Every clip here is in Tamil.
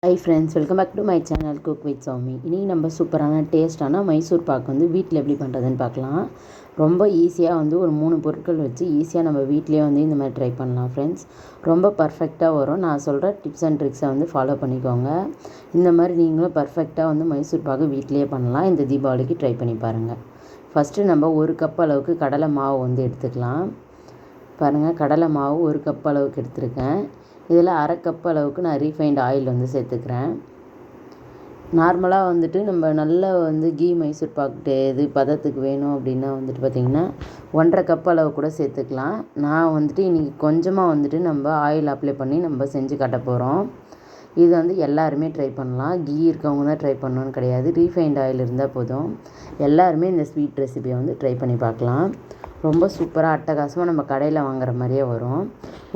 High friends, welcome back to my channel cook with Soumi. இன்றைக்கி நம்ம சூப்பரான டேஸ்ட்டான மைசூர் பாக்கு வீட்டில் எப்படி பண்ணுறதுன்னு பார்க்கலாம். ரொம்ப ஈஸியாக ஒரு 3 பொருட்கள் வச்சு ஈஸியாக நம்ம வீட்டிலே இந்த மாதிரி ட்ரை பண்ணலாம் ஃப்ரெண்ட்ஸ். ரொம்ப பர்ஃபெக்டாக வரும். நான் சொல்கிற டிப்ஸ் அண்ட் ட்ரிக்ஸை ஃபாலோ பண்ணிக்கோங்க. இந்த மாதிரி நீங்களும் பர்ஃபெக்டாக மைசூர் பாக்கு வீட்டிலே பண்ணலாம். இந்த தீபாவளிக்கு ட்ரை பண்ணி பாருங்கள். ஃபஸ்ட்டு நம்ம 1 கப் அளவுக்கு கடலை மாவு எடுத்துக்கலாம். பாருங்கள், கடலை மாவு 1 கப் அளவுக்கு எடுத்துருக்கேன். இதில் 1/2 கப் அளவுக்கு நான் ரீஃபைண்ட் ஆயில் சேர்த்துக்கிறேன். நார்மலாக நம்ம நல்லா கீ மைசூர் பாக்கு இது பதத்துக்கு வேணும் அப்படின்னா பார்த்திங்கன்னா 1/2 கப் அளவு கூட சேர்த்துக்கலாம். நான் இன்றைக்கி கொஞ்சமாக நம்ம ஆயில் அப்ளை பண்ணி நம்ம செஞ்சு காட்ட போகிறோம். இது எல்லாருமே ட்ரை பண்ணலாம். கீ இருக்கவங்க தான் ட்ரை பண்ணணும்னு கிடையாது. ரீஃபைண்ட் ஆயில் இருந்தால் போதும். எல்லாருமே இந்த ஸ்வீட் ரெசிபியை ட்ரை பண்ணி பார்க்கலாம். ரொம்ப சூப்பராக அட்டகாசமாக நம்ம கடையில் வாங்குற மாதிரியே வரும்.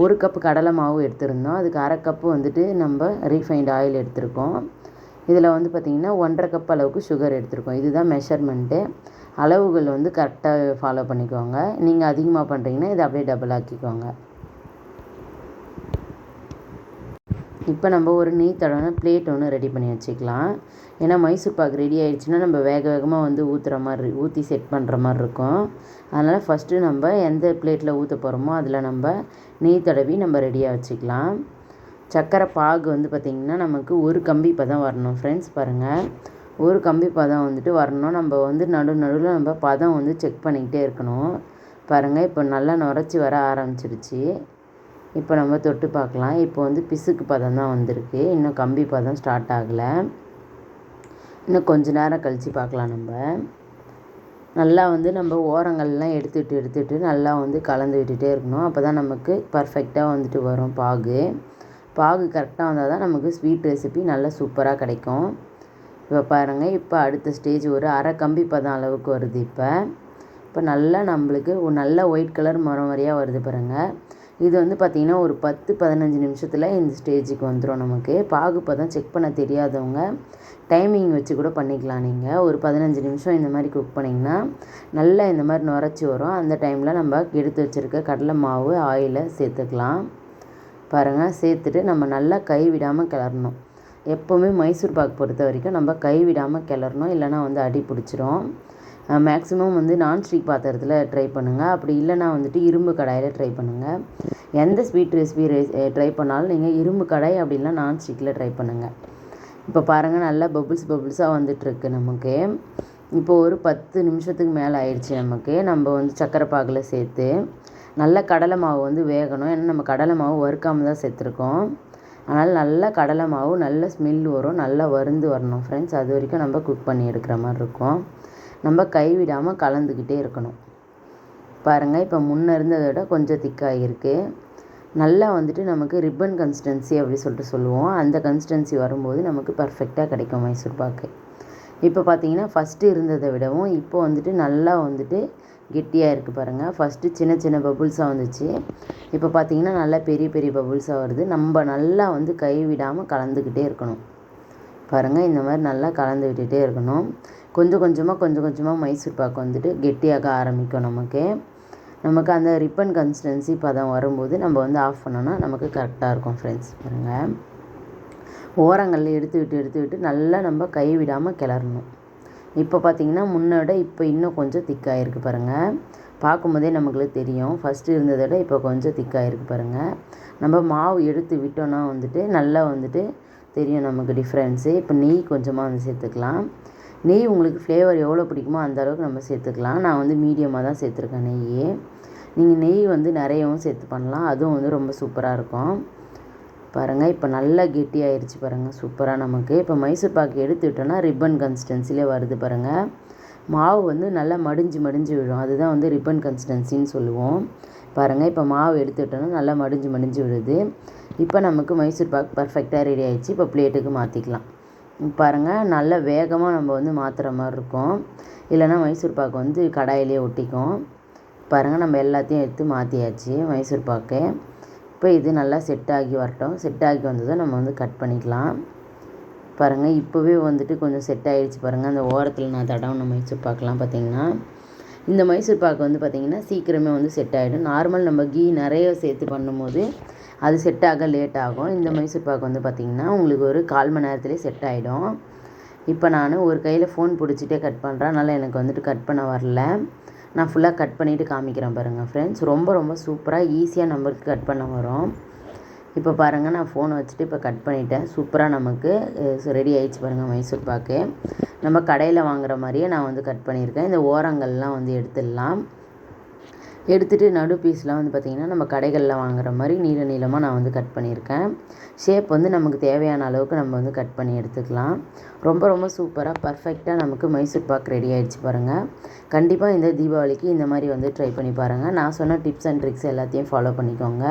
1 கப்பு கடலை மாவு எடுத்திருந்தோம். அதுக்கு 1/2 கப்பு நம்ம ரீஃபைண்ட் ஆயில் எடுத்திருக்கோம். இதில் பார்த்திங்கன்னா 1/2 கப் அளவுக்கு சுகர் எடுத்திருக்கோம். இதுதான் மெஷர்மெண்ட்டு. அளவுகள் கரெக்டாக ஃபாலோ பண்ணிக்கோங்க. நீங்கள் அதிகமாக பண்ணுறீங்கன்னா இதை அப்படியே டபுள் ஆக்கிக்கோங்க. இப்போ நம்ம ஒரு நெய் தடவைன பிளேட் ரெடி பண்ணி வச்சுக்கலாம். ஏன்னா மைசூர் பாக்கு ரெடி ஆகிடுச்சுன்னா நம்ம வேக வேகமாக ஊற்றுற மாதிரி ஊற்றி செட் பண்ணுற மாதிரி இருக்கும். அதனால் ஃபஸ்ட்டு நம்ம எந்த பிளேட்டில் ஊற்ற போகிறோமோ அதில் நம்ம நெய் தடவி நம்ம ரெடியாக வச்சுக்கலாம். சர்க்கரை பாகு பார்த்திங்கன்னா நமக்கு ஒரு கம்பி பதம் வரணும் ஃப்ரெண்ட்ஸ். பாருங்கள், ஒரு கம்பி பதம் வரணும். நம்ம நடுவில் நம்ம பதம் செக் பண்ணிக்கிட்டே இருக்கணும். பாருங்கள், இப்போ நல்லா நுரைச்சி வர ஆரம்பிச்சிருச்சு. இப்போ நம்ம தொட்டு பார்க்கலாம். இப்போ பிசுக்கு பதம் தான் வந்திருக்கு. இன்னும் கம்பி பதம் ஸ்டார்ட் ஆகலை. இன்னும் கொஞ்ச நேரம் கழித்து பார்க்கலாம். நம்ம நல்லா நம்ம ஓரங்கள்லாம் எடுத்துகிட்டு நல்லா கலந்து விட்டுட்டே இருக்கணும். அப்போ தான் நமக்கு பர்ஃபெக்டாக வரும் பாகு. பாகு கரெக்டாக வந்தால் தான் நமக்கு ஸ்வீட் ரெசிபி நல்லா சூப்பராக கிடைக்கும். இப்போ பாருங்கள், இப்போ அடுத்த ஸ்டேஜ் ஒரு 1/2 கம்பி பதம் அளவுக்கு வருது. இப்போ நல்லா நம்மளுக்கு நல்ல ஒயிட் கலர் மரம் வருது பாருங்கள். இது பார்த்திங்கன்னா ஒரு 10-15 நிமிஷத்தில் இந்த ஸ்டேஜுக்கு வந்துடும். நமக்கு பாகு பதம் செக் பண்ண தெரியாதவங்க டைமிங் வச்சு கூட பண்ணிக்கலாம். நீங்கள் ஒரு 15 நிமிஷம் இந்த மாதிரி குக் பண்ணிங்கன்னா நல்லா இந்த மாதிரி நுரைச்சி வரும். அந்த டைமில் நம்ம எடுத்து வச்சுருக்க கடலை மாவு ஆயிலை சேர்த்துக்கலாம். பாருங்கள், சேர்த்துட்டு நம்ம நல்லா கை விடாமல் கிளறணும். எப்போவுமே மைசூர் பாக்கு பொறுத்த வரைக்கும் நம்ம கை விடாமல் கிளறணும். இல்லைனா அடி பிடிச்சிரும். மேக்ஸிமம் நான்ஸ்டிக் பாத்திரத்தில் ட்ரை பண்ணுங்கள். அப்படி இல்லைனா இரும்பு கடாயில் ட்ரை பண்ணுங்கள். எந்த ஸ்வீட் ரெசிபி ட்ரை பண்ணாலும் நீங்கள் இரும்பு கடாய் அப்படின்னா நான்ஸ்டிக்கில் ட்ரை பண்ணுங்கள். இப்போ பாருங்கள், நல்லா பபுள்ஸாக வந்துட்டுருக்கு நமக்கு. இப்போ ஒரு 10 நிமிஷத்துக்கு மேலே ஆயிடுச்சு. நமக்கு நம்ம சக்கரை பாகில் சேர்த்து நல்லா கடலை மாவு வேகணும். ஏன்னா நம்ம கடலை மாவு வறுக்காமல் தான் சேர்த்துருக்கோம். அதனால் நல்லா கடலை மாவு நல்ல ஸ்மெல் வரும். நல்லா வறுந்து வரணும் ஃப்ரெண்ட்ஸ். அது வரைக்கும் நம்ம குக் பண்ணி எடுக்கிற மாதிரி இருக்கும். நம்ம கைவிடாமல் கலந்துக்கிட்டே இருக்கணும். பாருங்கள், இப்போ முன்னே இருந்ததை விட கொஞ்சம் திக்காகிருக்கு. நல்லா நமக்கு ரிப்பன் கன்சிஸ்டன்சி அப்படி சொல்லுவோம். அந்த கன்சிஸ்டன்சி வரும்போது நமக்கு பர்ஃபெக்டாக கிடைக்கும் மைசூர் பாக்கு. இப்போ பார்த்திங்கன்னா ஃபஸ்ட்டு இருந்ததை விடவும் இப்போ நல்லா கெட்டியாக இருக்குது பாருங்கள். ஃபஸ்ட்டு சின்ன சின்ன பபுள்ஸாக வந்துச்சு. இப்போ பார்த்திங்கன்னா நல்லா பெரிய பெரிய பபுள்ஸாக வருது. நம்ம நல்லா கைவிடாமல் கலந்துக்கிட்டே இருக்கணும். பாருங்கள், இந்த மாதிரி நல்லா கலந்து விட்டுகிட்டே இருக்கணும். கொஞ்சம் கொஞ்சமாக மைசூர் பாக்கு கெட்டியாக ஆரம்பிக்கும். நமக்கு அந்த ரிப்பன் கன்சிஸ்டன்சி பதம் வரும்போது நம்ம ஆஃப் பண்ணோன்னா நமக்கு கரெக்டாக இருக்கும் ஃப்ரெண்ட்ஸ். பாருங்கள், ஓரங்களில் எடுத்து விட்டு நல்லா நம்ம கை விடாமல் கிளறணும். இப்போ பார்த்திங்கன்னா முன்னோட இப்போ இன்னும் கொஞ்சம் திக்காகிருக்கு பாருங்கள். பார்க்கும்போதே நமக்கு தெரியும். ஃபஸ்ட்டு இருந்ததை விட இப்போ கொஞ்சம் திக்காகிருக்கு பாருங்கள். நம்ம மாவு எடுத்து விட்டோன்னா நல்லா தெரியும் நமக்கு டிஃப்ரென்ஸு. இப்போ நெய் கொஞ்சமாக சேர்த்துக்கலாம். நெய் உங்களுக்கு ஃப்ளேவர் எவ்வளோ பிடிக்குமோ அந்த அளவுக்கு நம்ம சேர்த்துக்கலாம். நான் மீடியமாக தான் சேர்த்துருக்கேன் நெய். நீங்கள் நெய் நிறையவும் சேர்த்து பண்ணலாம். அதுவும் ரொம்ப சூப்பராக இருக்கும். பாருங்கள், இப்போ நல்லா கெட்டியாகிடுச்சு பாருங்கள். சூப்பராக நமக்கு இப்போ மைசூர் பாக்கு எடுத்துவிட்டோன்னா ரிப்பன் கன்சிஸ்டன்சிலே வருது பாருங்கள். மாவு நல்லா மடிஞ்சு விழும். அதுதான் ரிப்பன் கன்சிஸ்டன்சின்னு சொல்லுவோம். பாருங்கள், இப்போ மாவு எடுத்துவிட்டோன்னா நல்லா மடிஞ்சு விழுது. இப்போ நமக்கு மைசூர் பாக்கு பர்ஃபெக்டாக ரெடி ஆகிடுச்சு. இப்போ பிளேட்டுக்கு மாற்றிக்கலாம். பாருங்கள், நல்லா வேகமாக நம்ம மாற்றுற மாதிரி இருக்கும். இல்லைனா மைசூர் பாக்கு கடாயிலே ஒட்டிக்கும். பாருங்கள், நம்ம எல்லாத்தையும் எடுத்து மாற்றியாச்சு மைசூர் பாக்கு. இப்போ இது நல்லா செட் ஆகி வரட்டும். செட் ஆகி வந்ததும் நம்ம கட் பண்ணிக்கலாம். பாருங்கள், இப்போவே கொஞ்சம் செட் ஆகிடுச்சு பாருங்கள். அந்த ஓரத்தில் நான் தடவின மைசூர் பாக்கெலாம் பார்த்திங்கன்னா இந்த மைசூர் பாக்கு பார்த்திங்கன்னா சீக்கிரமே செட் ஆகிடும். நார்மல் நம்ம கீ நிறைய சேர்த்து பண்ணும்போது அது செட் ஆக லேட் ஆகும். இந்த மைசூர் பாக்கு வந்து பார்த்திங்கன்னா உங்களுக்கு ஒரு 1/4 மணி நேரத்துலேயே செட் ஆகிடும். இப்போ நான் ஒரு கையில் ஃபோன் பிடிச்சிட்டே கட் பண்ணுறேன், அதனால் எனக்கு வந்துட்டு கட் பண்ண வரல. நான் ஃபுல்லாக கட் பண்ணிவிட்டு காமிக்கிறேன் பாருங்கள் ஃப்ரெண்ட்ஸ். ரொம்ப ரொம்ப சூப்பராக ஈஸியாக நம்மளுக்கு கட் பண்ண வரும். இப்போ பாருங்கள், நான் ஃபோனை வச்சுட்டு இப்போ கட் பண்ணிவிட்டேன். சூப்பராக நமக்கு ரெடி ஆகிடுச்சு பாருங்கள் மைசூர் பாக்கு. நம்ம கடையில் வாங்குற மாதிரியே நான் வந்து கட் பண்ணியிருக்கேன். இந்த ஓரங்கள்லாம் வந்து எடுத்துடலாம். எடுத்துகிட்டு நடு பீஸ்லாம் வந்து பார்த்திங்கன்னா நம்ம கடைகளில் வாங்குற மாதிரி நீளமாக நான் வந்து கட் பண்ணியிருக்கேன். ஷேப் வந்து நமக்கு தேவையான அளவுக்கு நம்ம வந்து கட் பண்ணி எடுத்துக்கலாம். ரொம்ப ரொம்ப சூப்பராக பர்ஃபெக்டாக நமக்கு மைசூர் பாக் ரெடி ஆகிடுச்சு பாருங்கள். கண்டிப்பாக இந்த தீபாவளிக்கு இந்த மாதிரி வந்து ட்ரை பண்ணி பாருங்கள். நான் சொன்ன டிப்ஸ் அண்ட் ட்ரிக்ஸ் எல்லாத்தையும் ஃபாலோ பண்ணிக்கோங்க.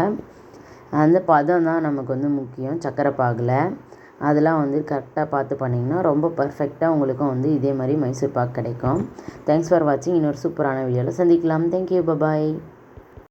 அந்த பதம் தான் நமக்கு வந்து முக்கியம். சக்கரை பாகில் அதெல்லாம் வந்து கரெக்டாக பார்த்து பண்ணிங்கன்னா ரொம்ப பர்ஃபெக்டாக உங்களுக்கும் வந்து இதே மாதிரி மைசூர் பாக் கிடைக்கும். தேங்க்ஸ் ஃபார் வாட்சிங். இன்னொரு சூப்பரான வீடியோவில் சந்திக்கலாம். Thank you, bye bye.